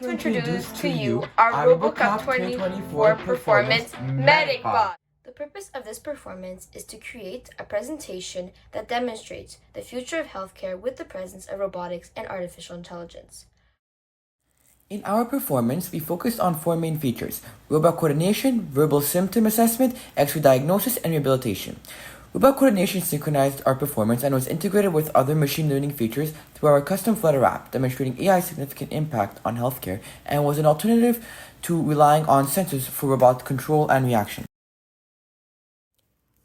like to introduce to you our RoboCup 2024 Performance Medic Bot. The purpose of this performance is to create a presentation that demonstrates the future of healthcare with the presence of robotics and artificial intelligence. In our performance, we focused on four main features: robot coordination, verbal symptom assessment, X-ray diagnosis, and rehabilitation. Robot coordination synchronized our performance and was integrated with other machine learning features through our custom Flutter app, demonstrating AI's significant impact on healthcare, and was an alternative to relying on sensors for robot control and reaction.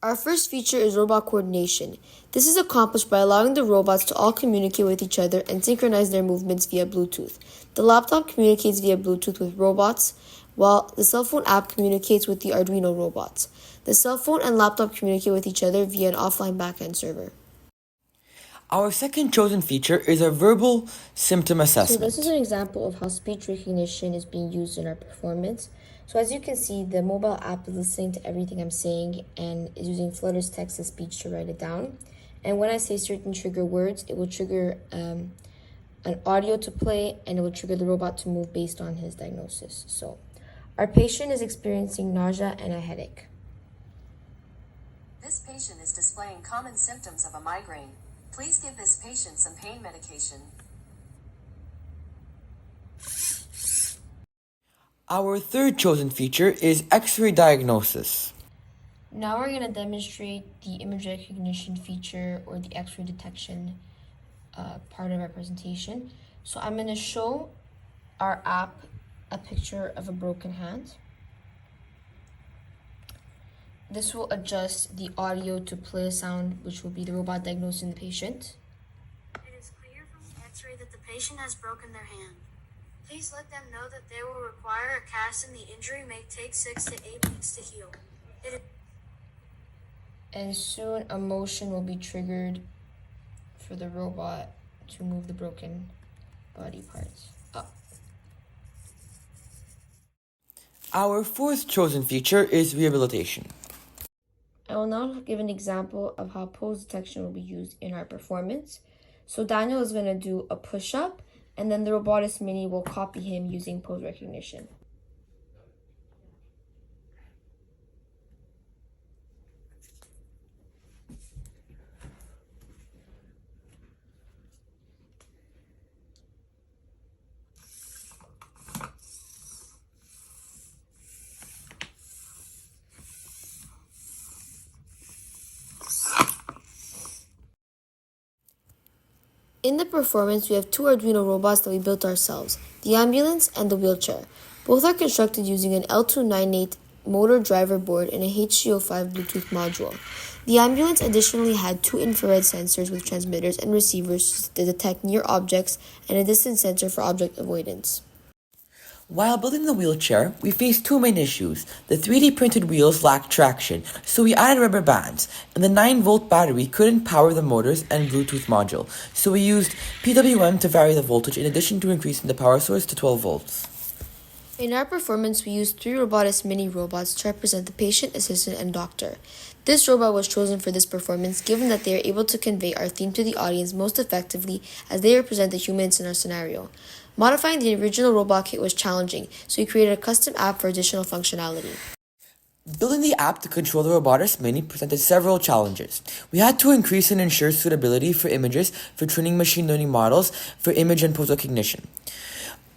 Our first feature is robot coordination. This is accomplished by allowing the robots to all communicate with each other and synchronize their movements via Bluetooth. The laptop communicates via Bluetooth with robots, while the cell phone app communicates with the Arduino robots. The cell phone and laptop communicate with each other via an offline backend server. Our second chosen feature is a verbal symptom assessment. So this is an example of how speech recognition is being used in our performance. So as you can see, the mobile app is listening to everything I'm saying and is using Flutter's text-to-speech to write it down. And when I say certain trigger words, it will trigger an audio to play, and it will trigger the robot to move based on his diagnosis. So our patient is experiencing nausea and a headache. This patient is displaying common symptoms of a migraine. Please give this patient some pain medication. Our third chosen feature is X-ray diagnosis. Now we're going to demonstrate the image recognition feature or the X-ray detection part of our presentation. So I'm going to show our app a picture of a broken hand. This will adjust the audio to play a sound, which will be the robot diagnosing the patient. It is clear from the X-ray that the patient has broken their hand. Please let them know that they will require a cast and the injury may take 6 to 8 weeks to heal. And soon a motion will be triggered for the robot to move the broken body parts up. Our fourth chosen feature is rehabilitation. I will now give an example of how pose detection will be used in our performance. So Daniel is going to do a push-up, and then the Robotics Mini will copy him using pose recognition. In the performance, we have two Arduino robots that we built ourselves, the ambulance and the wheelchair. Both are constructed using an L298 motor driver board and a HC05 Bluetooth module. The ambulance additionally had two infrared sensors with transmitters and receivers to detect near objects and a distance sensor for object avoidance. While building the wheelchair, we faced two main issues. The 3D printed wheels lacked traction, so we added rubber bands, and the 9-volt battery couldn't power the motors and Bluetooth module, so we used PWM to vary the voltage in addition to increasing the power source to 12 volts. In our performance, we used 3 Robotics Mini robots to represent the patient, assistant, and doctor. This robot was chosen for this performance given that they are able to convey our theme to the audience most effectively as they represent the humans in our scenario. Modifying the original robot kit was challenging, so we created a custom app for additional functionality. Building the app to control the Robotics Mini presented several challenges. We had to increase and ensure suitability for images for training machine learning models for image and pose recognition.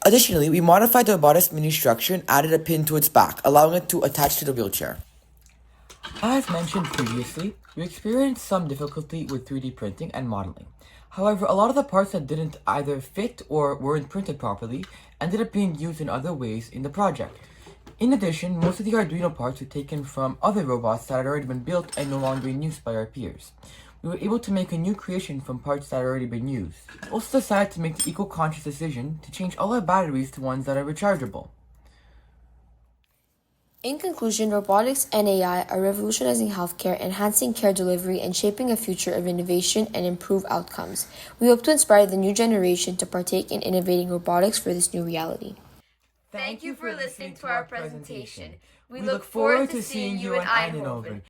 Additionally, we modified the Robotics Mini structure and added a pin to its back, allowing it to attach to the wheelchair. As mentioned previously, we experienced some difficulty with 3D printing and modeling. However, a lot of the parts that didn't either fit or weren't printed properly ended up being used in other ways in the project. In addition, most of the Arduino parts were taken from other robots that had already been built and no longer in use by our peers. We were able to make a new creation from parts that had already been used. We also decided to make the eco-conscious decision to change all our batteries to ones that are rechargeable. In conclusion, robotics and AI are revolutionizing healthcare, enhancing care delivery, and shaping a future of innovation and improved outcomes. We hope to inspire the new generation to partake in innovating robotics for this new reality. Thank you for listening to our presentation. We look forward to seeing you in Eindhoven.